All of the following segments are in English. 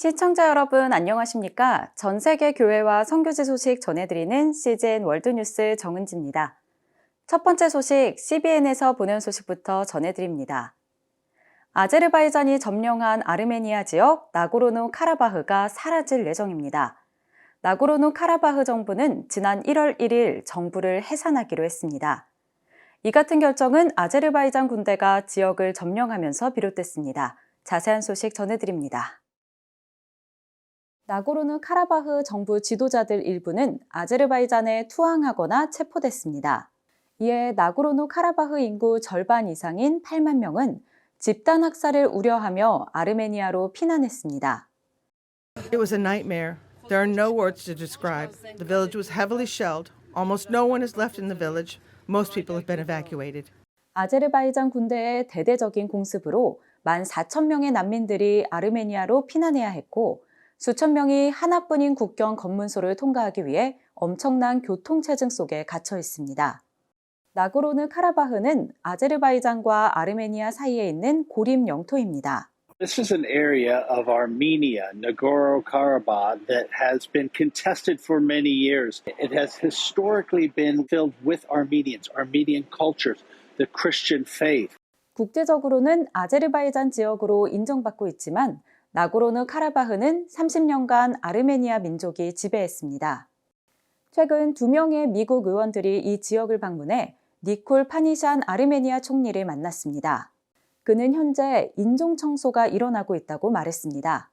시청자 여러분 안녕하십니까? 전 세계 교회와 선교지 소식 전해드리는 CGN월드뉴스 정은지입니다. 첫 번째 소식, CBN에서 보낸 소식부터 전해드립니다. 아제르바이잔이 점령한 아르메니아 지역 나고르노 카라바흐가 사라질 예정입니다. 나고르노 카라바흐 정부는 지난 1월 1일 정부를 해산하기로 했습니다. 이 같은 결정은 아제르바이잔 군대가 지역을 점령하면서 비롯됐습니다. 자세한 소식 전해드립니다. 나고르노 카라바흐 정부 지도자들 일부는 아제르바이잔에 투항하거나 체포됐습니다. 이에 나고르노 카라바흐 인구 절반 이상인 8만 명은 집단 학살을 우려하며 아르메니아로 피난했습니다. It was a nightmare. There are no words to describe. The village was heavily shelled. Almost no one is left in the village. Most people have been evacuated. 아제르바이잔 군대의 대대적인 공습으로 14,000명의 난민들이 아르메니아로 피난해야 했고 수천 명이 하나뿐인 국경 검문소를 통과하기 위해 엄청난 교통체증 속에 갇혀 있습니다. 나고르노 카라바흐는 아제르바이잔과 아르메니아 사이에 있는 고립 영토입니다. This is an area of Armenia, Nagorno-Karabakh, that has been contested for many years. It has historically been filled with Armenians, Armenian cultures, the Christian faith. 국제적으로는 아제르바이잔 지역으로 인정받고 있지만 나고르노 카라바흐는 30년간 아르메니아 민족이 지배했습니다. 최근 2명의 미국 의원들이 이 지역을 방문해 니콜 파니샨 아르메니아 총리를 만났습니다. 그는 현재 인종 청소가 일어나고 있다고 말했습니다.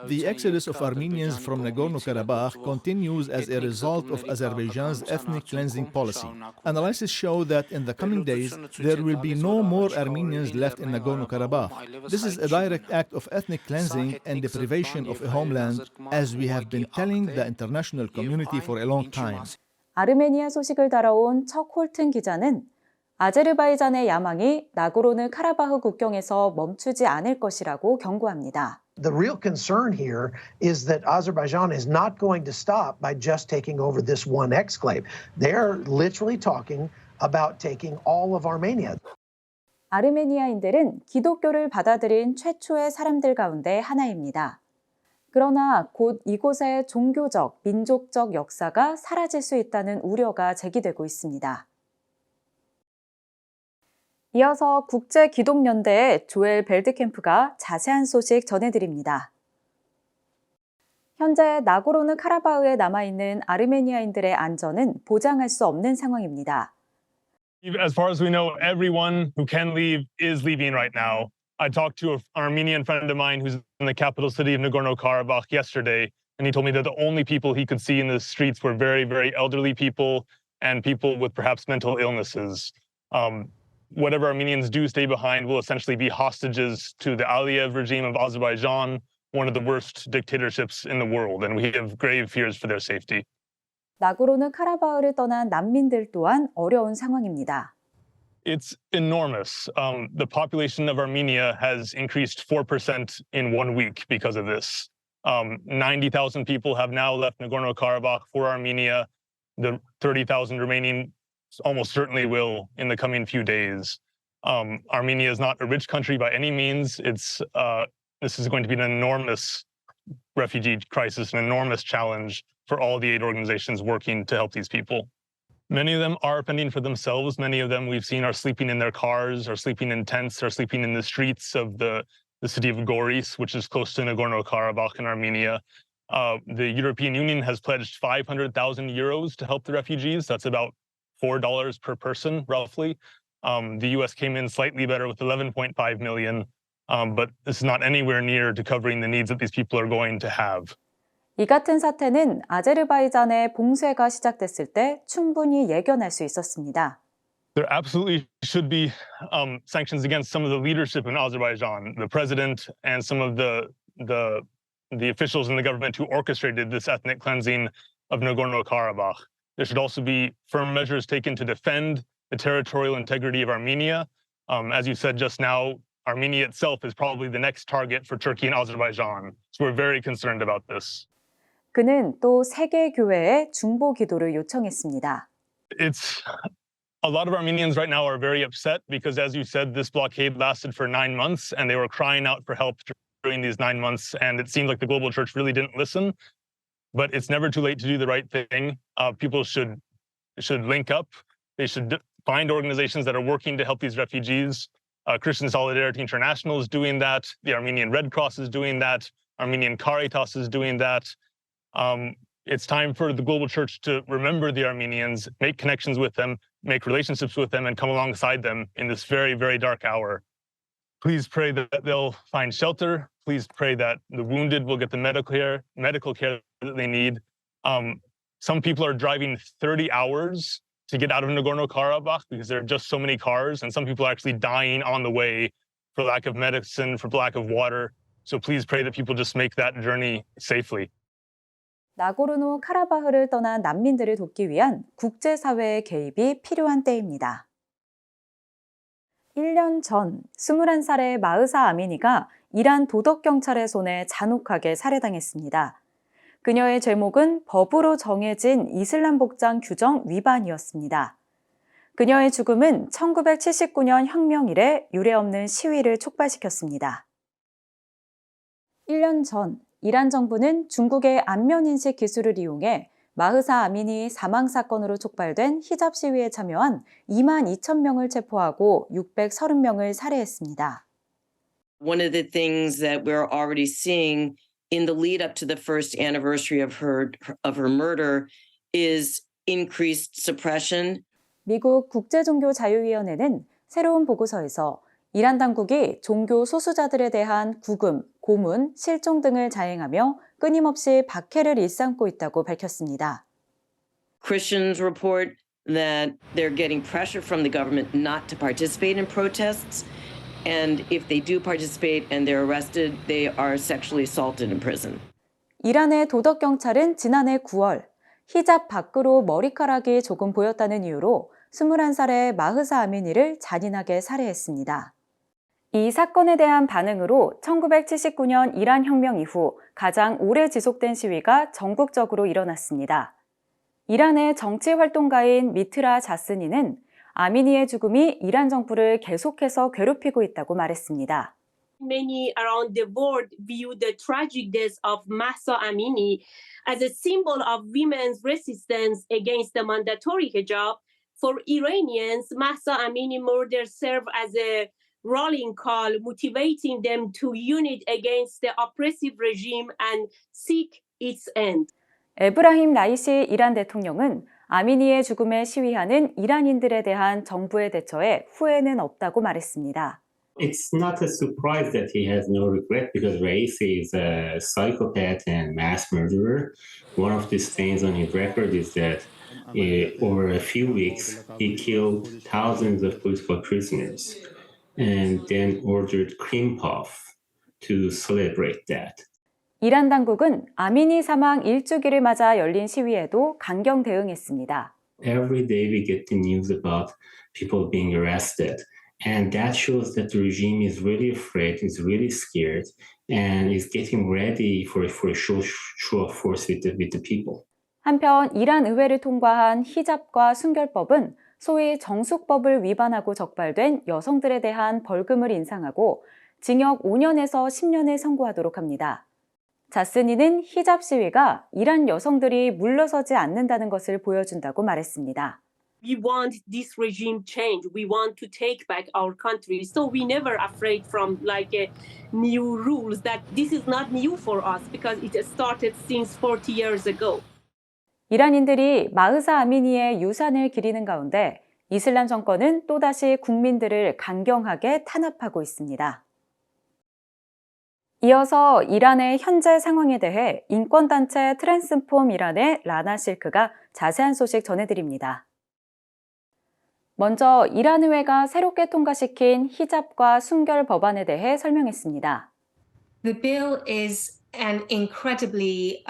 The exodus of Armenians from Nagorno-Karabakh continues as a result of Azerbaijan's ethnic cleansing policy. Analysis show that in the coming days, there will be no more Armenians left in Nagorno-Karabakh. This is a direct act of ethnic cleansing and deprivation of a homeland, as we have been telling the international community for a long time. 아르메니아 소식을 다뤄온 척 홀튼 기자는 아제르바이잔의 야망이 나고르노 카라바흐 국경에서 멈추지 않을 것이라고 경고합니다. The real concern here is that Azerbaijan is not going to stop by just taking over this one exclave. They're literally talking about taking all of Armenia. 아르메니아인들은 기독교를 받아들인 최초의 사람들 가운데 하나입니다. 그러나 곧 이곳의 종교적, 민족적 역사가 사라질 수 있다는 우려가 제기되고 있습니다. 이어서 국제기독연대의 조엘 벨드캠프가 자세한 소식 전해드립니다. 현재 나고르노 카라바흐에 남아있는 아르메니아인들의 안전은 보장할 수 없는 상황입니다. As far as we know, everyone who can leave is leaving right now. I talked to an Armenian friend of mine who's in the capital city of Nagorno-Karabakh yesterday, and he told me that the only people he could see in the streets were very, very elderly people and people with perhaps mental illnesses. Whatever Armenians do stay behind will essentially be hostages to the Aliyev regime of Azerbaijan, one of the worst dictatorships in the world, and we have grave fears for their safety. 나고르노 카라바흐를 떠난 난민들 또한 어려운 상황입니다. It's enormous. The population of Armenia has increased 4% in 1 week because of this. 90,000 people have now left Nagorno-Karabakh for Armenia. The 30,000 remaining almost certainly will in the coming few days. Armenia is not a rich country by any means. This is going to be an enormous refugee crisis, an enormous challenge for all the aid organizations working to help these people. Many of them are fending for themselves. Many of them we've seen are sleeping in their cars, are sleeping in tents, are sleeping in the streets of the city of Goris, which is close to Nagorno-Karabakh in Armenia. The European Union has pledged 500,000 euros to help the refugees. That's about $4 per person, roughly. The U.S. came in slightly better with 11.5 million, but this is not anywhere near to covering the needs that these people are going to have. 이 같은 사태는 아제르바이잔의 봉쇄가 시작됐을 때 충분히 예견할 수 있었습니다. There absolutely should be sanctions against some of the leadership in Azerbaijan, the president and some of the officials in the government who orchestrated this ethnic cleansing of Nagorno-Karabakh. There should also be firm measures taken to defend the territorial integrity of Armenia. As you said just now, Armenia itself is probably the next target for Turkey and Azerbaijan. So we're very concerned about this. 그는 또 세계 교회에 중보 기도를 요청했습니다. A lot of Armenians right now are very upset because, as you said, this blockade lasted for 9 months and they were crying out for help during these 9 months, and it seemed like the global church really didn't listen. But it's never too late to do the right thing. People should link up. They should find organizations that are working to help these refugees. Christian Solidarity International is doing that. The Armenian Red Cross is doing that. Armenian Caritas is doing that. It's time for the global church to remember the Armenians, make connections with them, make relationships with them, and come alongside them in this very, very dark hour. Please pray that they'll find shelter. Please pray that the wounded will get the medical care that they need. Some people are driving 30 hours to get out of Nagorno-Karabakh because there are just so many cars, and some people are actually dying on the way for lack of medicine, for lack of water. So please pray that people just make that journey safely. 나고르노 카라바흐를 떠난 난민들을 돕기 위한 국제사회의 개입이 필요한 때입니다. 1년 전 21살의 마흐사 아미니가 이란 도덕경찰의 손에 잔혹하게 살해당했습니다. 그녀의 죄목은 법으로 정해진 이슬람 복장 규정 위반이었습니다. 그녀의 죽음은 1979년 혁명 이래 유례없는 시위를 촉발시켰습니다. 1년 전 이란 정부는 중국의 안면인식 기술을 이용해 마흐사 아미니 사망 사건으로 촉발된 히잡 시위에 참여한 2만 2천 명을 체포하고 630명을 살해했습니다. One of the things that we're already seeing in the lead up to the first anniversary of her murder is increased suppression. 미국 국제종교자유위원회는 새로운 보고서에서 이란 당국이 종교 소수자들에 대한 구금, 고문, 실종 등을 자행하며 끊임없이 박해를 일삼고 있다고 밝혔습니다. Christians report that they're getting pressure from the government not to participate in protests, and if they do participate and they're arrested, they are sexually assaulted in prison. 이란의 도덕경찰은 지난해 9월 히잡 밖으로 머리카락이 조금 보였다는 이유로 21살의 마흐사 아미니를 잔인하게 살해했습니다. 이 사건에 대한 반응으로 1979년 이란 혁명 이후 가장 오래 지속된 시위가 전국적으로 일어났습니다. 이란의 정치활동가인 미트라 자스니는 아미니의 죽음이 이란 정부를 계속해서 괴롭히고 있다고 말했습니다. Many around the world view the tragic death of Mahsa Amini as a symbol of women's resistance against the mandatory hijab. For Iranians, Mahsa Amini murder served as a rallying call, motivating them to unite against the oppressive regime and seek its end. 에브라힘 라이시 이란 대통령은 아미니의 죽음에 시위하는 이란인들에 대한 정부의 대처에 후회는 없다고 말했습니다. It's not a surprise that he has no regret because Raisi is a psychopath and mass murderer. One of the things on his record is that over a few weeks he killed thousands of political prisoners and then ordered cream puff to celebrate that. 이란 당국은 아미니 사망 1주기를 맞아 열린 시위에도 강경 대응했습니다. Every day we get the news about people being arrested. And that shows that the regime is really afraid, is really scared, and is getting ready for a show of force with the people. 한편 이란 의회를 통과한 히잡과 순결법은 소위 정숙법을 위반하고 적발된 여성들에 대한 벌금을 인상하고 징역 5년에서 10년을 선고하도록 합니다. 자스니는 히잡 시위가 이란 여성들이 물러서지 않는다는 것을 보여준다고 말했습니다. We want this regime change. We want to take back our country. So we never afraid from new rules that this is not new for us because it started since 40 years ago. 이란인들이 마흐사 아미니의 유산을 기리는 가운데 이슬람 정권은 또다시 국민들을 강경하게 탄압하고 있습니다. 이어서 이란의 현재 상황에 대해 인권단체 트랜스폼 이란의 라나 실크가 자세한 소식 전해드립니다. 먼저 이란 의회가 새롭게 통과시킨 히잡과 순결 법안에 대해 설명했습니다. The bill is an incredibly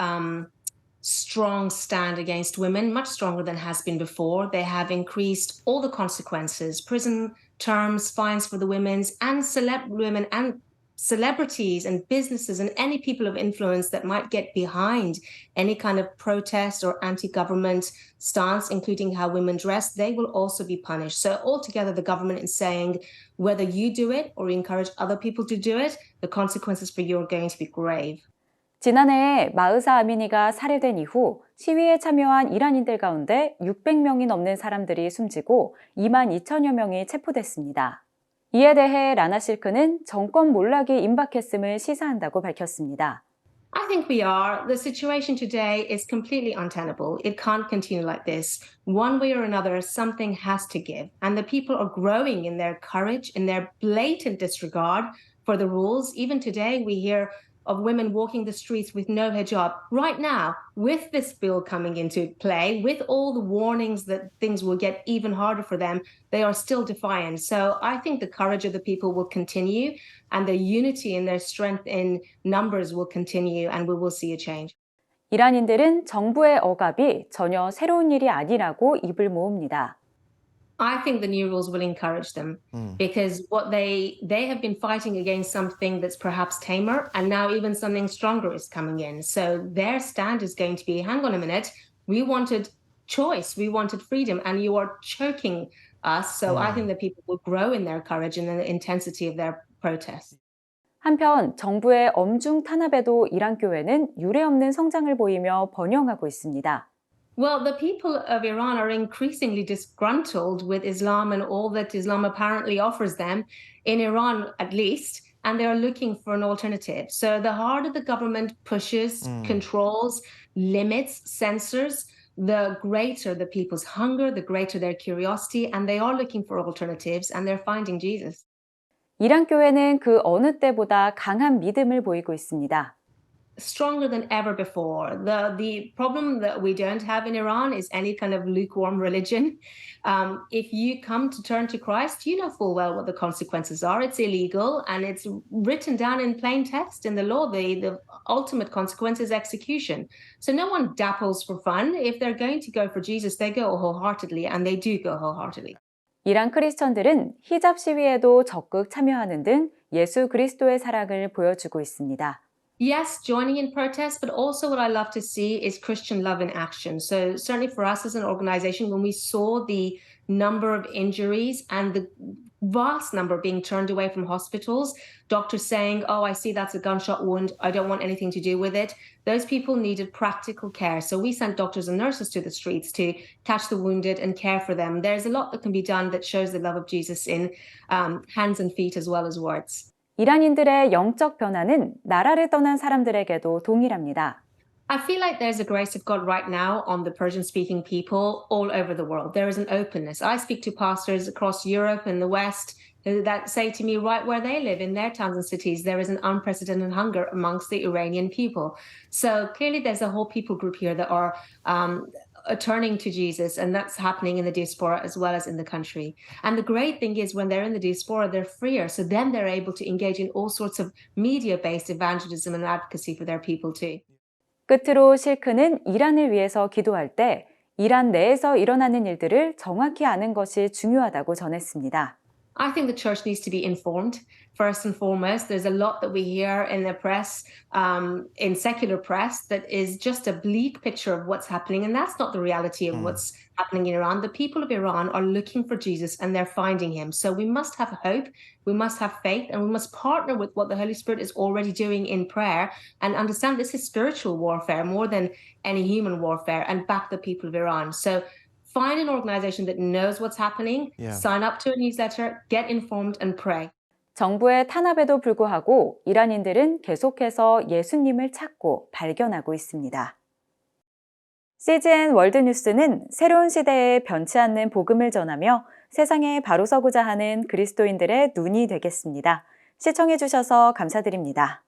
strong stand against women, much stronger than has been before. They have increased all the consequences, prison terms, fines for the women and celebrities and businesses and any people of influence that might get behind any kind of protest or anti-government stance, including how women dress, they will also be punished. So altogether, the government is saying whether you do it or encourage other people to do it, the consequences for you are going to be grave. 지난해 마흐사 아미니가 살해된 이후 시위에 참여한 이란인들 가운데 600명이 넘는 사람들이 숨지고 2만 2천여 명이 체포됐습니다. 이에 대해 라나 실크는 정권 몰락이 임박했음을 시사한다고 밝혔습니다. I think we are. The situation today is completely untenable. It can't continue like this. One way or another, something has to give. And the people are growing in their courage, in their blatant disregard for the rules. Even today, we hear of women walking the streets with no hijab. Right now, with this bill coming into play, with all the warnings that things will get even harder for them, they are still defiant. So I think the courage of the people will continue and their unity and their strength in numbers will continue and we will see a change. 이란인들은 정부의 억압이 전혀 새로운 일이 아니라고 입을 모읍니다. I think the new rules will encourage them because what they have been fighting against something that's perhaps tamer and now even something stronger is coming in. So their stand is going to be, hang on a minute, we wanted choice, we wanted freedom and you are choking us. So I think that people will grow in their courage and the intensity of their protests. 한편 정부의 엄중 탄압에도 이란 교회는 유례없는 성장을 보이며 번영하고 있습니다. Well, the people of Iran are increasingly disgruntled with Islam and all that Islam apparently offers them, in Iran at least, and they are looking for an alternative. So the harder the government pushes, controls, limits, censors, the greater the people's hunger, the greater their curiosity, and they are looking for alternatives, and they're finding Jesus. 이란 교회는 그 어느 때보다 강한 믿음을 보이고 있습니다. Stronger than ever before. The problem that we don't have in Iran is any kind of lukewarm religion. If you come to turn to Christ, you know full well what the consequences are. It's illegal and it's written down in plain text in the law. The ultimate consequence is execution. So no one dapples for fun. If they're going to go for Jesus, they go wholeheartedly and they do go wholeheartedly. 이란 크리스천들은 히잡 시위에도 적극 참여하는 등 예수 그리스도의 사랑을 보여주고 있습니다. Yes, joining in protests, but also what I love to see is Christian love in action. So certainly for us as an organization, when we saw the number of injuries and the vast number being turned away from hospitals, doctors saying, oh, I see that's a gunshot wound, I don't want anything to do with it. Those people needed practical care. So we sent doctors and nurses to the streets to catch the wounded and care for them. There's a lot that can be done that shows the love of Jesus in hands and feet as well as words. 이란인들의 영적 변화는 나라를 떠난 사람들에게도 동일합니다. I feel like there's a grace of God right now on the Persian-speaking people all over the world. There is an openness. I speak to pastors across Europe and the West that say to me right where they live in their towns and cities, there is an unprecedented hunger amongst the Iranian people. So clearly there's a whole people group here that are turning to Jesus, and that's happening in the diaspora as well as in the country. And the great thing is when they're in the diaspora, they're freer. So then they're able to engage in all sorts of media-based evangelism and advocacy for their people too. 끝으로 실크는 이란을 위해서 기도할 때 이란 내에서 일어나는 일들을 정확히 아는 것이 중요하다고 전했습니다. I think the church needs to be informed. First and foremost, there's a lot that we hear in the press, in secular press, that is just a bleak picture of what's happening. And that's not the reality of what's happening in Iran. The people of Iran are looking for Jesus and they're finding him. So we must have hope, we must have faith, and we must partner with what the Holy Spirit is already doing in prayer and understand this is spiritual warfare more than any human warfare, and back the people of Iran. So find an organization that knows what's happening, sign up to a newsletter, get informed and pray. 정부의 탄압에도 불구하고 이란인들은 계속해서 예수님을 찾고 발견하고 있습니다. CGN 월드뉴스는 새로운 시대에 변치 않는 복음을 전하며 세상에 바로 서고자 하는 그리스도인들의 눈이 되겠습니다. 시청해 주셔서 감사드립니다.